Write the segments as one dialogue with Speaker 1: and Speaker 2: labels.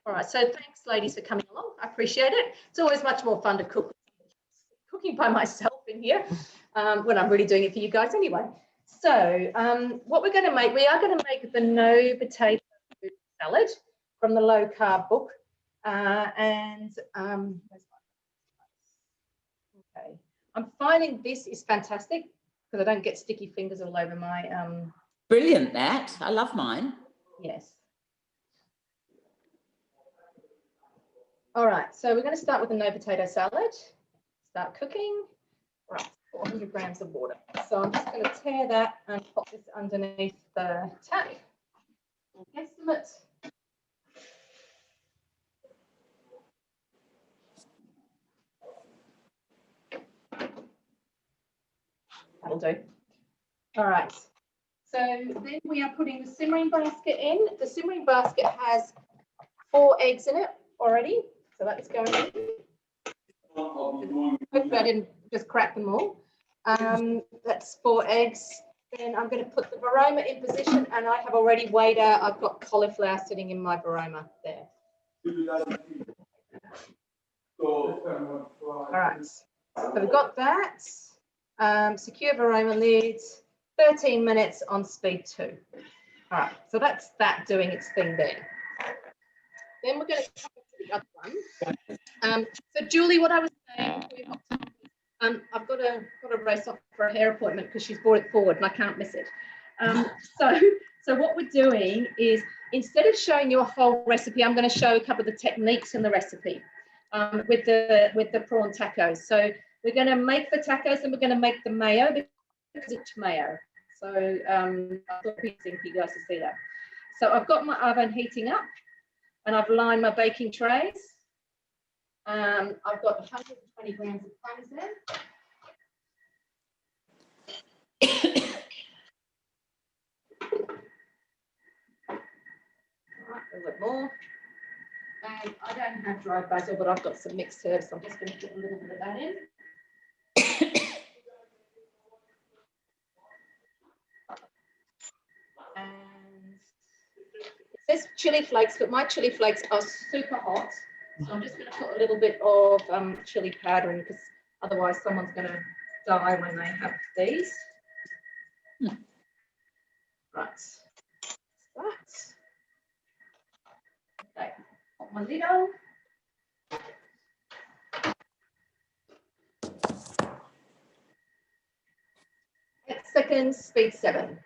Speaker 1: All right, so thanks, ladies, for coming along. I appreciate it. It's always much more fun to cooking by myself in here when I'm really doing it for you guys anyway. So what we're going to make, we are going to make the no potato food salad from the low carb book. Okay, I'm finding this is fantastic because I don't get sticky fingers all over my
Speaker 2: Brilliant, that. I love mine.
Speaker 1: Yes. All right, so we're going to start with the no potato salad. Start cooking. Right, 400 grams of water. So I'm just going to tear that and pop this underneath the tap. Estimate. That'll do. All right. So then we are putting the simmering basket in. The simmering basket has 4 eggs in it already. So that's going in. Hopefully I didn't just crack them all. That's 4 eggs. Then I'm going to put the varoma in position, and I have already weighed out. I've got cauliflower sitting in my varoma there. All right. So we've got that. Secure varoma lids. 13 minutes on speed 2. All right. So that's that doing its thing there. Then we're going to come to the other one. So Julie, what I was saying, I've got to race off for a hair appointment because she's brought it forward and I can't miss it. So what we're doing is, instead of showing you a whole recipe, I'm going to show a couple of the techniques in the recipe with the prawn tacos. So we're going to make the tacos and we're going to make the mayo because it's mayo. So I thought it'd be for you guys to see that. So I've got my oven heating up and I've lined my baking trays. I've got 120 grams of parmesan. Right, a little bit more. And I don't have dried basil, but I've got some mixed herbs, so I'm just going to put a little bit of that in. And it says chili flakes, but my chili flakes are super hot. So I'm just going to put a little bit of chili powder in because otherwise someone's going to die when they have these. Right. That. Okay. Put my lid on. 8 seconds, speed 7.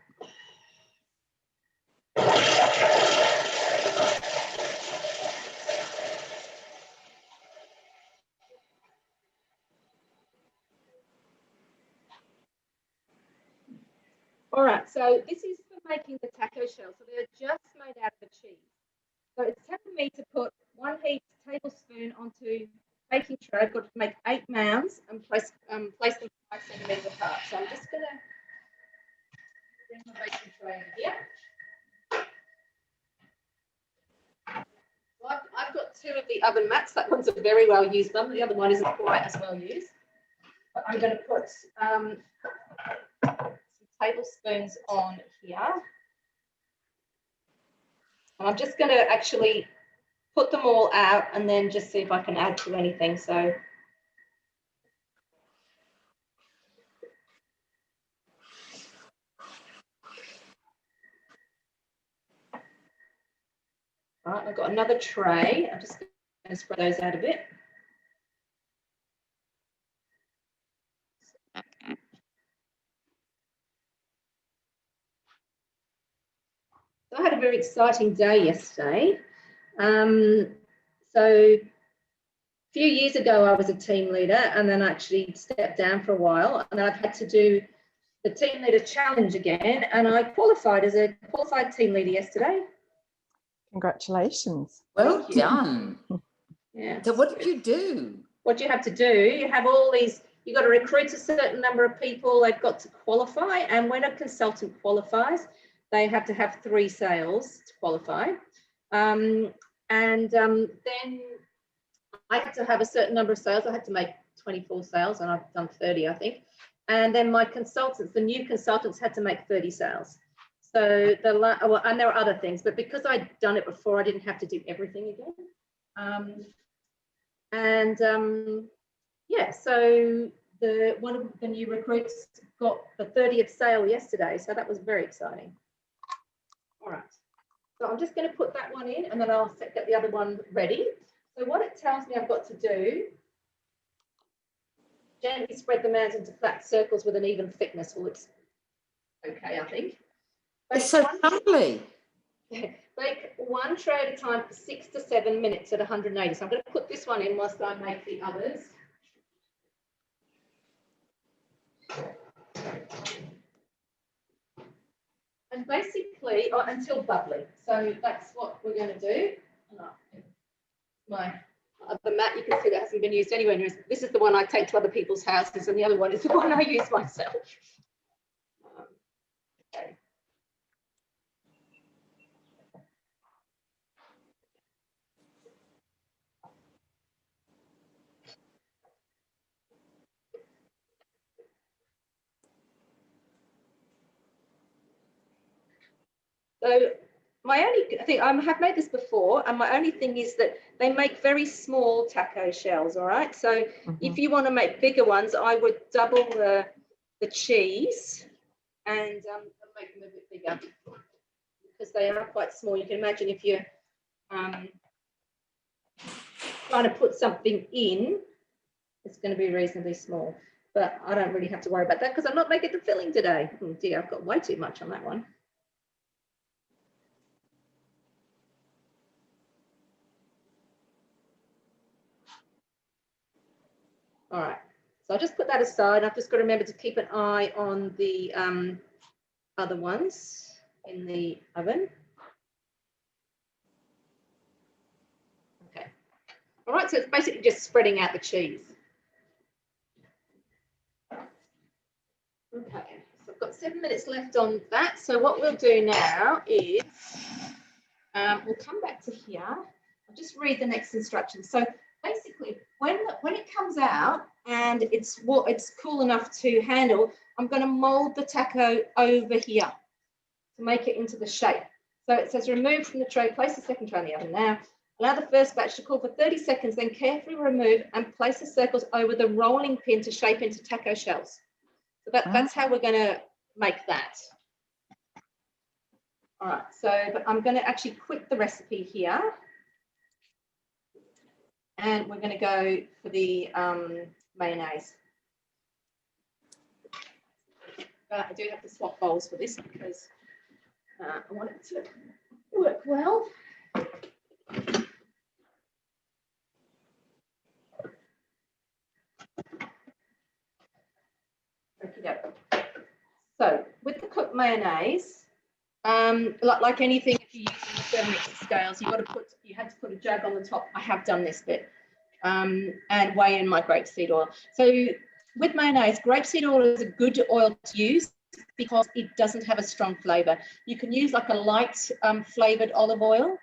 Speaker 1: All right, so this is for making the taco shell. So they're just made out of the cheese. So it's telling me to put 1 heaped tablespoon onto baking tray. I've got to make 8 mounds and place them 5 centimeters apart. So I'm just going to bring my baking tray in here. So I've got 2 of the oven mats. That one's a very well used one. The other one isn't quite as well used. But I'm going to put some tablespoons on here. And I'm just going to actually put them all out and then just see if I can add to anything. So all right, I've got another tray. I'm just going to spread those out a bit. So I had a very exciting day yesterday. So a few years ago, I was a team leader and then I actually stepped down for a while. And then I've had to do the team leader challenge again. And I qualified as a qualified team leader yesterday.
Speaker 3: Congratulations.
Speaker 2: Well done.
Speaker 1: Yeah.
Speaker 2: So what did you do?
Speaker 1: What you have to do, you have all these, you've got to recruit a certain number of people, they've got to qualify. And when a consultant qualifies, they have to have 3 sales to qualify. Then I had to have a certain number of sales. I had to make 24 sales and I've done 30, I think. And then my consultants, the new consultants, had to make 30 sales. So well, and there are other things, but because I'd done it before, I didn't have to do everything again. Yeah, so one of the new recruits got the 30th sale yesterday, so that was very exciting. All right, so I'm just going to put that one in, and then I'll get the other one ready. So what it tells me I've got to do, gently spread the mayonnaise into flat circles with an even thickness. Well, it's okay, I think.
Speaker 2: It's so lovely.
Speaker 1: Bake one tray at a time for 6 to 7 minutes at 180. So I'm going to put this one in whilst I make the others. And basically, until bubbly. So that's what we're going to do. My other mat, you can see that hasn't been used anywhere. This is the one I take to other people's houses, and the other one is the one I use myself. Okay. So my only thing, I have made this before, and my only thing is that they make very small taco shells, all right? So if you want to make bigger ones, I would double the cheese and make them a bit bigger because they are quite small. You can imagine if you're trying to put something in, it's going to be reasonably small. But I don't really have to worry about that because I'm not making the filling today. Oh dear, I've got way too much on that one. All right, so I'll just put that aside. I've just got to remember to keep an eye on the other ones in the oven. Okay. All right, so it's basically just spreading out the cheese. Okay, so I've got 7 minutes left on that. So what we'll do now is we'll come back to here. I'll just read the next instructions. So basically, when it comes out and it's cool enough to handle, I'm going to mold the taco over here to make it into the shape. So it says remove from the tray, place the second tray in the oven now. Allow the first batch to cool for 30 seconds, then carefully remove and place the circles over the rolling pin to shape into taco shells. So that's how we're going to make that. All right, so but I'm going to actually quit the recipe here. And we're going to go for the mayonnaise. I do have to swap bowls for this because I want it to work well. Okay. So with the cooked mayonnaise, like anything, if you're using the thermometric scales, you had to put a jug on the top. I have done this bit, and weigh in my grapeseed oil. So with mayonnaise, grapeseed oil is a good oil to use because it doesn't have a strong flavour. You can use like a light flavoured olive oil,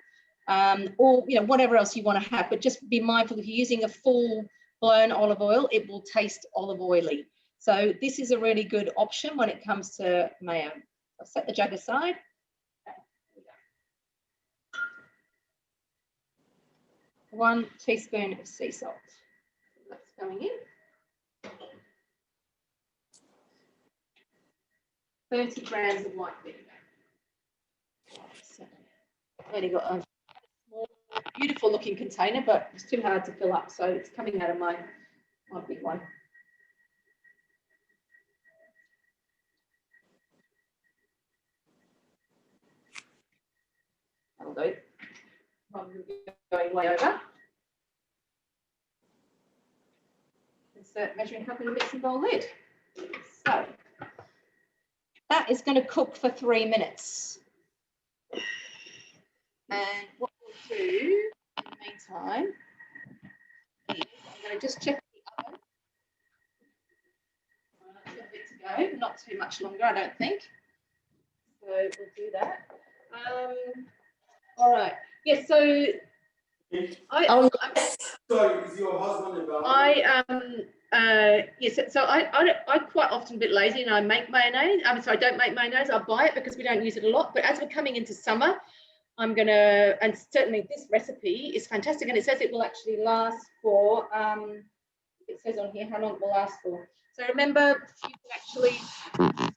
Speaker 1: or whatever else you want to have, but just be mindful if you're using a full blown olive oil, it will taste olive oily. So this is a really good option when it comes to mayo. I'll set the jug aside. 1 teaspoon of sea salt. That's going in. 30 grams of white vinegar. So I've only got a small, beautiful looking container, but it's too hard to fill up, so it's coming out of my big one. That'll do. I'm going way over. Insert measuring cup in the mixing bowl lid. So that is going to cook for 3 minutes. And what we'll do in the meantime is I'm going to just check the oven. A little bit to go, not too much longer, I don't think. So we'll do that. All right. Yeah, so
Speaker 3: Sorry, is your husband about?
Speaker 1: Yes, so I quite often a bit lazy and I make mayonnaise. I don't make mayonnaise, I buy it because we don't use it a lot. But as we're coming into summer, I'm gonna, and certainly this recipe is fantastic, and it says it will actually last for, it says on here how long it will last for. So remember, you can actually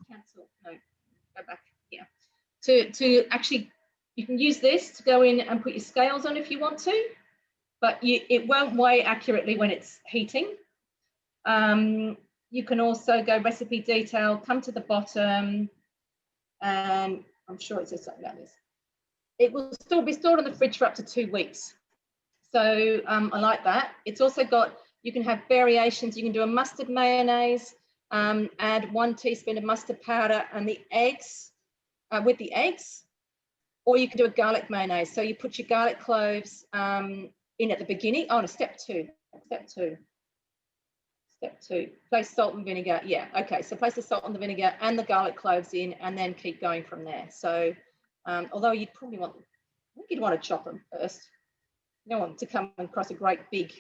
Speaker 1: cancel, no, go back, yeah. To actually, you can use this to go in and put your scales on if you want to, but it won't weigh accurately when it's heating. You can also go recipe detail, come to the bottom, and I'm sure it says something like this. It will still be stored in the fridge for up to 2 weeks. So I like that. It's also got, you can have variations. You can do a mustard mayonnaise, add 1 teaspoon of mustard powder and the eggs, with the eggs, or you can do a garlic mayonnaise. So you put your garlic cloves in at the beginning. Oh, no, step two. Step 2, place salt and vinegar. Yeah, okay, so place the salt and the vinegar and the garlic cloves in and then keep going from there. So although you'd probably want, I think you'd want to chop them first. You don't want to come across a great big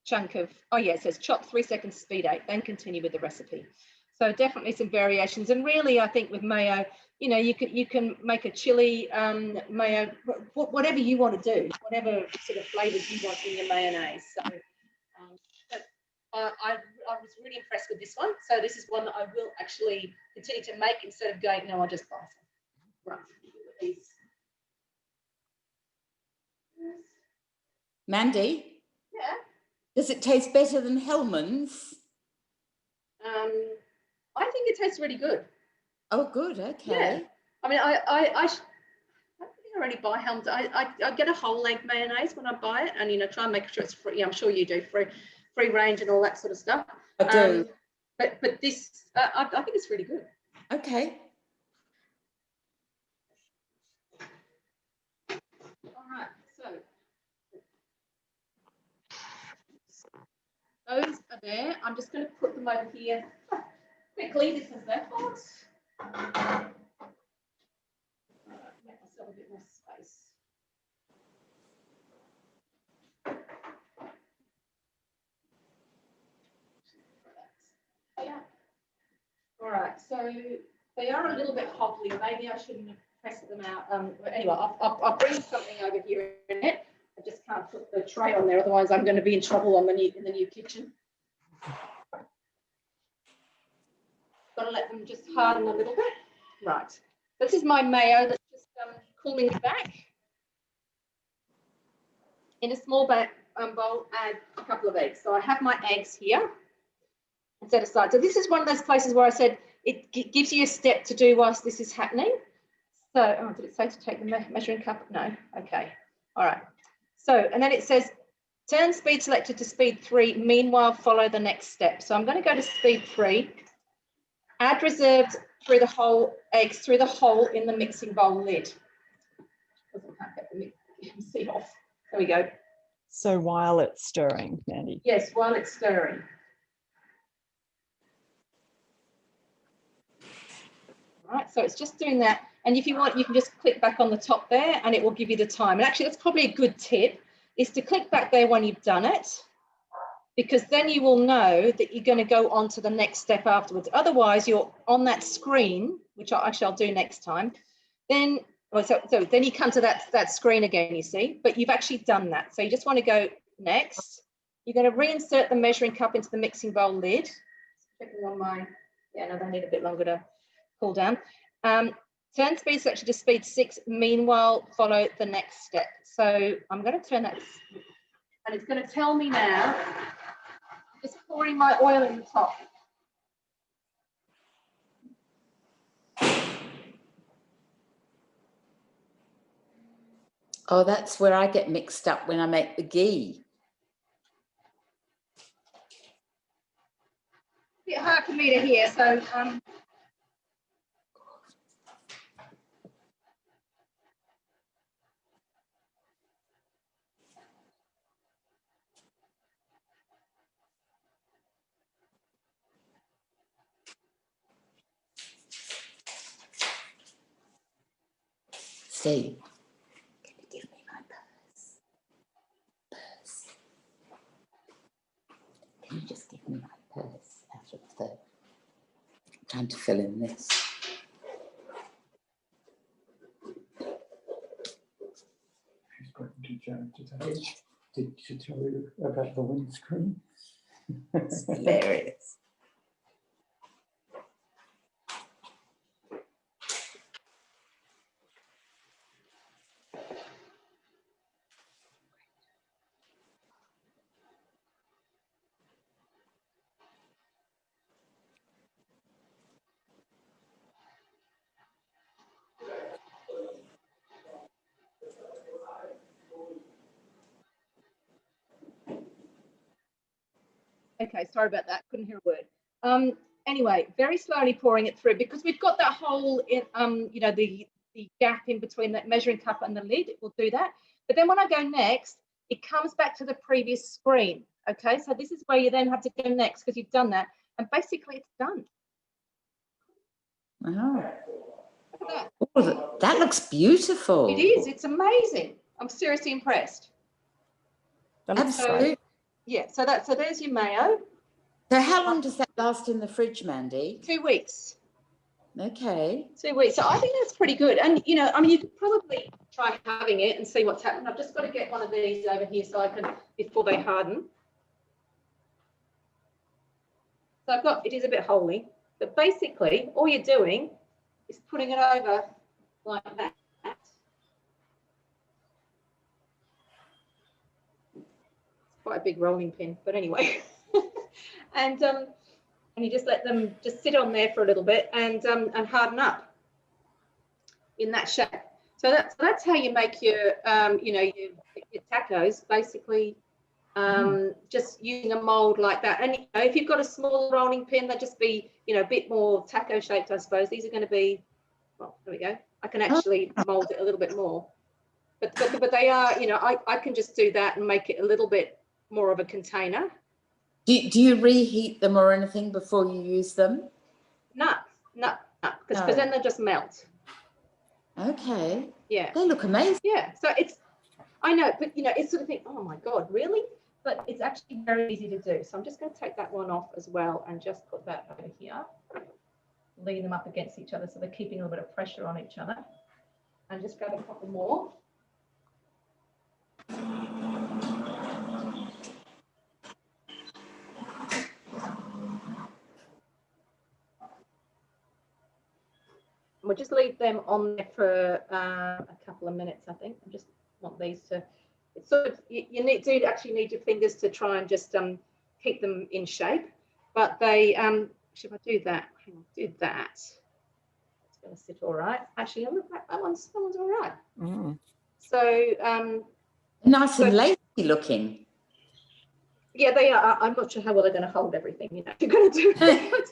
Speaker 1: chunk of, oh yeah, it says chop 3 seconds, speed 8, then continue with the recipe. So definitely some variations. And really, I think with mayo, you know, you can make a chili mayo, whatever you want to do, whatever sort of flavors you want in your mayonnaise. So I was really impressed with this one. So this is one that I will actually continue to make instead of going, no, I'll just buy some. Right.
Speaker 2: Mandy,
Speaker 1: Yeah.
Speaker 2: does it taste better than Hellman's?
Speaker 1: I think it tastes really good.
Speaker 2: Oh, good. Okay.
Speaker 1: Yeah. I mean, I think I already buy Hellman's. I get a whole leg mayonnaise when I buy it, and you know, try and make sure it's free. I'm sure you do, free range and all that sort of stuff.
Speaker 2: I do.
Speaker 1: But this, I think it's really good.
Speaker 2: Okay.
Speaker 1: All right. So those are there. I'm just going to put them over here quickly because they're hot. Make myself a bit more space. Yeah. All right, so they are a little bit hobbly. Maybe I shouldn't have pressed them out. Anyway, I'll bring something over here in it. I just can't put the tray on there, otherwise I'm going to be in trouble on in the new kitchen. Got to let them just harden a little bit. Right. This is my mayo that's just cooling back. In a small bowl, add a couple of eggs. So I have my eggs here and set aside. So this is one of those places where I said it gives you a step to do whilst this is happening. So, oh, did it say to take the measuring cup? No. Okay. All right. So, and then it says turn speed selected to speed 3. Meanwhile, follow the next step. So I'm going to go to speed 3. Add reserved through the whole eggs through the hole in the mixing bowl lid. Can't get the see off. There we go.
Speaker 3: So while it's stirring, Mandy.
Speaker 1: Yes, while it's stirring. All right, so it's just doing that. And if you want, you can just click back on the top there and it will give you the time. And actually, that's probably a good tip, is to click back there when you've done it, because then you will know that you're going to go on to the next step afterwards. Otherwise, you're on that screen, which I'll do next time. Then, so then you come to that screen again, you see, but you've actually done that. So you just want to go next. You're going to reinsert the measuring cup into the mixing bowl lid. Checking on my, yeah, no, they need a bit longer to cool down. Turn speed selection to speed 6. Meanwhile, follow the next step. So I'm going to turn that, and it's going to tell me now, just pouring my oil in the top.
Speaker 2: Oh, that's where I get mixed up when I make the ghee.
Speaker 1: A bit hard for me to hear, so
Speaker 2: Steve, can you give me my purse? Can you just give me my Time to fill in this.
Speaker 4: She's got to Joan today. Did she tell you about the windscreen?
Speaker 2: It's hilarious.
Speaker 1: Okay, sorry about that. Couldn't hear a word. Anyway, very slowly pouring it through because we've got that hole in, you know, the gap in between that measuring cup and the lid. It will do that. But then when I go next, it comes back to the previous screen. Okay, so this is where you then have to go next because you've done that. And basically it's done.
Speaker 2: Wow.
Speaker 1: Look at that.
Speaker 2: Oh, that looks beautiful.
Speaker 1: It is. It's amazing. I'm seriously impressed.
Speaker 3: That looks
Speaker 1: So,
Speaker 2: Absolutely.
Speaker 1: yeah, so there's your mayo.
Speaker 2: So how long does that last in the fridge, Mandy?
Speaker 1: 2 weeks.
Speaker 2: Okay.
Speaker 1: 2 weeks. So I think that's pretty good. And, you know, I mean, you could probably try having it and see what's happening. I've just got to get one of these over here so I can, before they harden. So it is a bit holy, but basically all you're doing is putting it over like that. It's quite a big rolling pin, but anyway. And you just let them just sit on there for a little bit and harden up in that shape. So that's how you make your you know, your tacos, basically. Just using a mold like that. And, you know, if you've got a small rolling pin, they'll just be, you know, a bit more taco shaped, I suppose. These are going to be, well, there we go. I can actually mold it a little bit more. But they are, you know, I can just do that and make it a little bit more of a container.
Speaker 2: Do you reheat them or anything before you use them?
Speaker 1: No, because then they'll just melt.
Speaker 2: Okay.
Speaker 1: Yeah.
Speaker 2: They look amazing.
Speaker 1: Yeah. So I know, but, you know, it's sort of think, oh my God, really? But it's actually very easy to do. So I'm just going to take that one off as well and just put that over here. Lean them up against each other so they're keeping a little bit of pressure on each other. And just grab a couple more. We'll just leave them on there for a couple of minutes, I think. I just want these to, it's sort of, you do actually need your fingers to try and just keep them in shape. But they, if I do that, hang on, do that. It's going to sit all right. Actually, look, that one's all right.
Speaker 3: Mm.
Speaker 2: Nice
Speaker 1: So,
Speaker 2: and lacy looking.
Speaker 1: yeah, they are. I'm not sure how well they're going to hold everything, you know, if you're going to do it.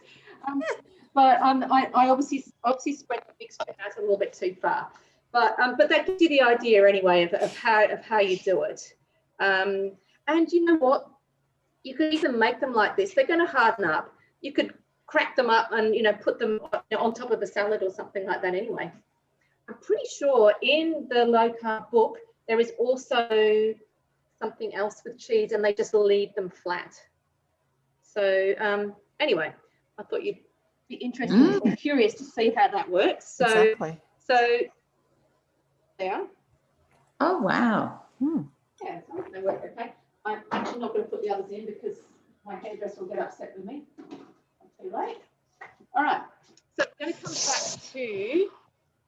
Speaker 1: But I obviously spread the mixture out a little bit too far. But that gives you the idea anyway of how you do it. And you know what? You could even make them like this. They're going to harden up. You could crack them up and, you know, put them on top of a salad or something like that anyway. I'm pretty sure in the low carb book there is also something else with cheese and they just leave them flat. So anyway, I thought you'd be interested or curious to see how that works. So
Speaker 3: Exactly.
Speaker 1: there.
Speaker 2: Oh, wow.
Speaker 1: Yeah, they work okay. I'm actually not going to put the others in because my hairdresser will get upset with me. Too late. All right. So we're going to come back to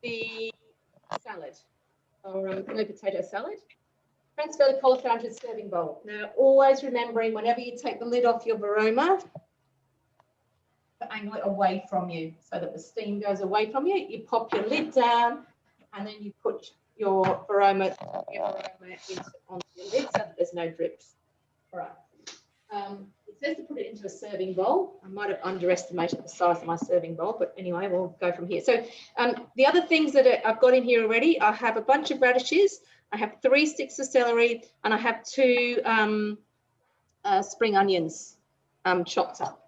Speaker 1: the salad or no potato salad. Transfer the cauliflower into a serving bowl. Now, always remembering whenever you take the lid off your varoma, to angle it away from you so that the steam goes away from you. You pop your lid down and then you put your varoma onto your lid so that there's no drips. All right. It says to put it into a serving bowl. I might have underestimated the size of my serving bowl, but anyway, we'll go from here. So the other things that I've got in here already, I have a bunch of radishes, I have 3 sticks of celery, and I have 2 spring onions chopped up.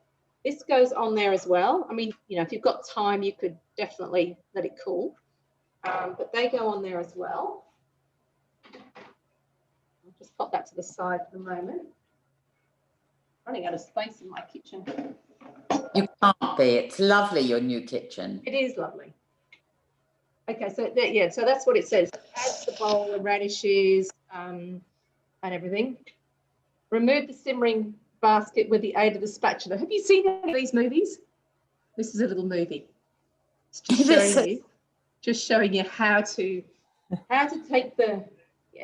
Speaker 1: This goes on there as well. I mean, you know, if you've got time, you could definitely let it cool, but they go on there as well. I'll just pop that to the side for the moment. Running out of space in my kitchen.
Speaker 2: You can't be. It's lovely, your new kitchen.
Speaker 1: It is lovely. Okay, so yeah, so that's what it says. Add the bowl, the radishes, and everything. Remove the simmering basket with the aid of the spatula. Have you seen any of these movies? This is a little movie. It's just showing you how to take the,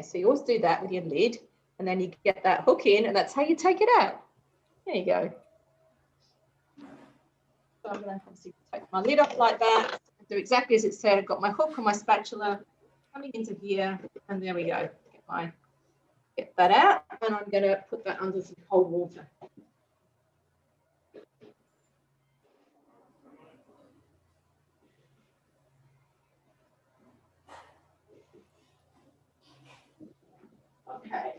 Speaker 1: so you always do that with your lid, and then you get that hook in, and that's how you take it out. There you go. So I'm going to obviously take my lid off like that, do exactly as it said. I've got my hook and my spatula coming into here, and there we go. Get that out, and I'm going to put that under some cold water. Okay.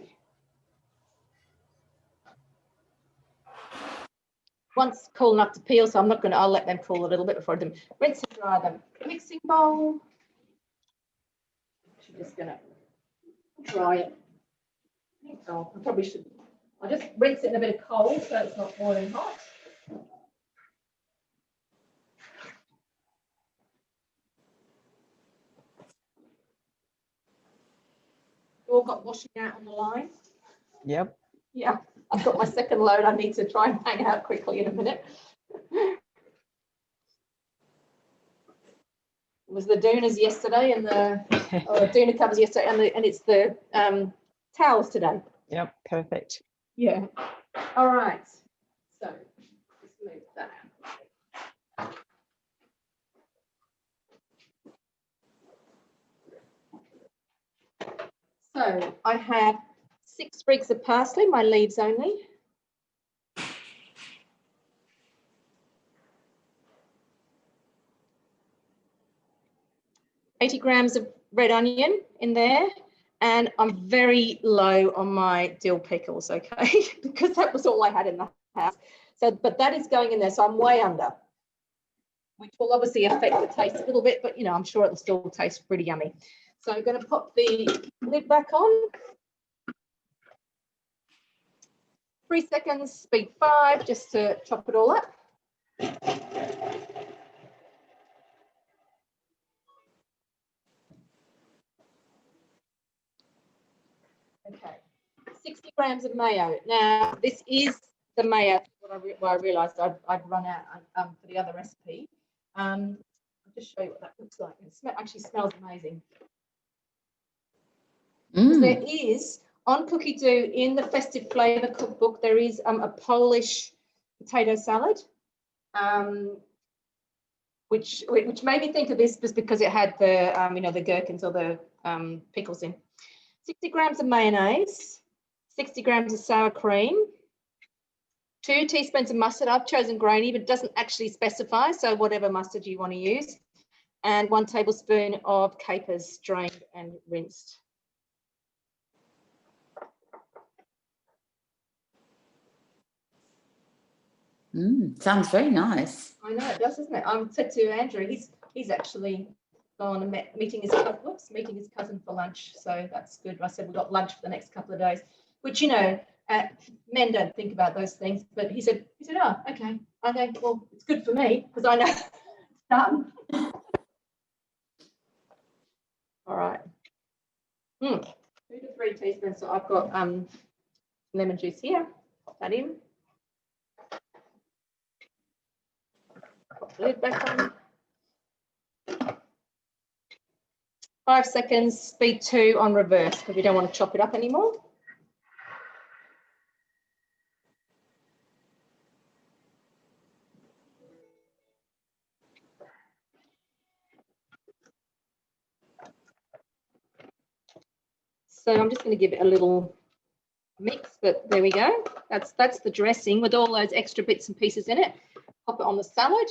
Speaker 1: Once cool enough to peel, so I'll let them cool a little bit before I do them. Rinse and dry them. Mixing bowl. I'm just going to dry it. Oh, I probably should. I'll just rinse it in a bit of cold so it's not boiling hot. You all got washing out on the line?
Speaker 3: Yep.
Speaker 1: Yeah, I've got my second load. I need to try and hang out quickly in a minute. It was the Doonas yesterday and the Doona covers yesterday, and it's the towels today.
Speaker 3: Yep, perfect.
Speaker 1: Yeah. All right. So let's move that out. So I have 6 sprigs of parsley, my leaves only. $80 grams of red onion in there, and I'm very low on my dill pickles, okay, because that was all I had in the house. So, but that is going in there, so I'm way under, which will obviously affect the taste a little bit, but you know, I'm sure it'll still taste pretty yummy. So I'm going to pop the lid back on. 3 seconds, speed 5, just to chop it all up. Okay, 60 grams of mayo. Now, this is the mayo. What I realised I'd run out for the other recipe. I'll just show you what that looks like. It actually smells amazing. There is, on Cookie Dough, in the Festive Flavour cookbook, there is a Polish potato salad, which made me think of this just because it had the, you know, the gherkins or the pickles in. 60 grams of mayonnaise, 60 grams of sour cream, 2 teaspoons of mustard. I've chosen grainy, but it doesn't actually specify, so whatever mustard you want to use, and 1 tablespoon of capers, drained and rinsed.
Speaker 2: Sounds very nice.
Speaker 1: I know it does, doesn't it? I said to Andrew, he's actually gone and meeting his cousin for lunch, so that's good. I said we've got lunch for the next couple of days, which, you know, men don't think about those things, but he said, oh, okay, well, it's good for me because I know it's done. All right. 2 to 3 teaspoons. So I've got lemon juice here. Pop that in. Pop the lid back on. 5 seconds, speed 2 on reverse because we don't want to chop it up anymore. So I'm just going to give it a little mix, but there we go. That's the dressing with all those extra bits and pieces in it. Pop it on the salad.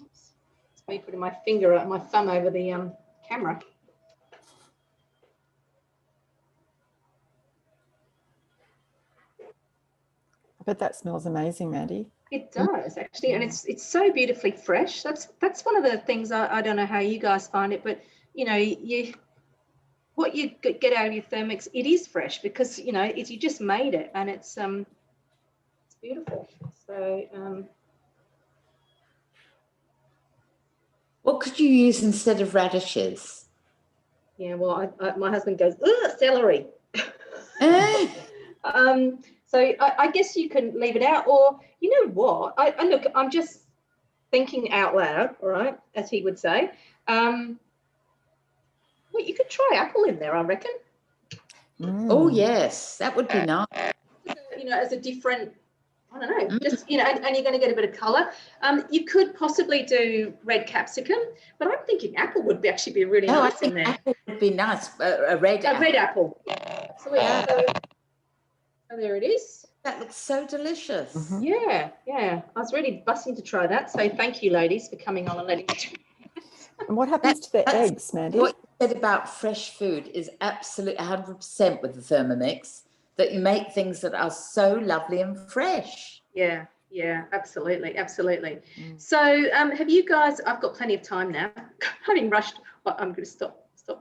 Speaker 1: Oops. It's me putting my thumb over the camera.
Speaker 3: I bet that smells amazing, Mandy.
Speaker 1: It does actually, and it's so beautifully fresh. That's one of the things I don't know how you guys find it, but you know, what you get out of your Thermix, it is fresh because, you know, you just made it, and it's beautiful. So
Speaker 2: What could you use instead of radishes?
Speaker 1: yeah, well, my husband goes, ugh, celery.
Speaker 2: Eh,
Speaker 1: So I guess you can leave it out, or you know what? I look, I'm just thinking out loud, all right, as he would say. Well, you could try apple in there, I reckon.
Speaker 2: Oh,
Speaker 3: Mm.
Speaker 2: yes, that would be nice.
Speaker 1: You know, as a different, I don't know, just, you know, and you're going to get a bit of colour. You could possibly do red capsicum, but I'm thinking apple would actually be really
Speaker 2: No, I
Speaker 1: nice in
Speaker 2: think
Speaker 1: there.
Speaker 2: apple would be nice. A red
Speaker 1: A
Speaker 2: apple.
Speaker 1: red apple, yeah, absolutely. So there it is.
Speaker 2: That looks so delicious.
Speaker 3: Mhm.
Speaker 1: Yeah, yeah. I was really busting to try that. So thank you, ladies, for coming on and letting me.
Speaker 3: And what happens to the
Speaker 2: That's
Speaker 3: eggs, Mandy?
Speaker 2: What you said about fresh food is absolutely 100% with the Thermomix, that you make things that are so lovely and fresh.
Speaker 1: Yeah, yeah, absolutely, absolutely.
Speaker 3: Mm.
Speaker 1: So have you guys, I've got plenty of time now, having rushed, well, I'm going to stop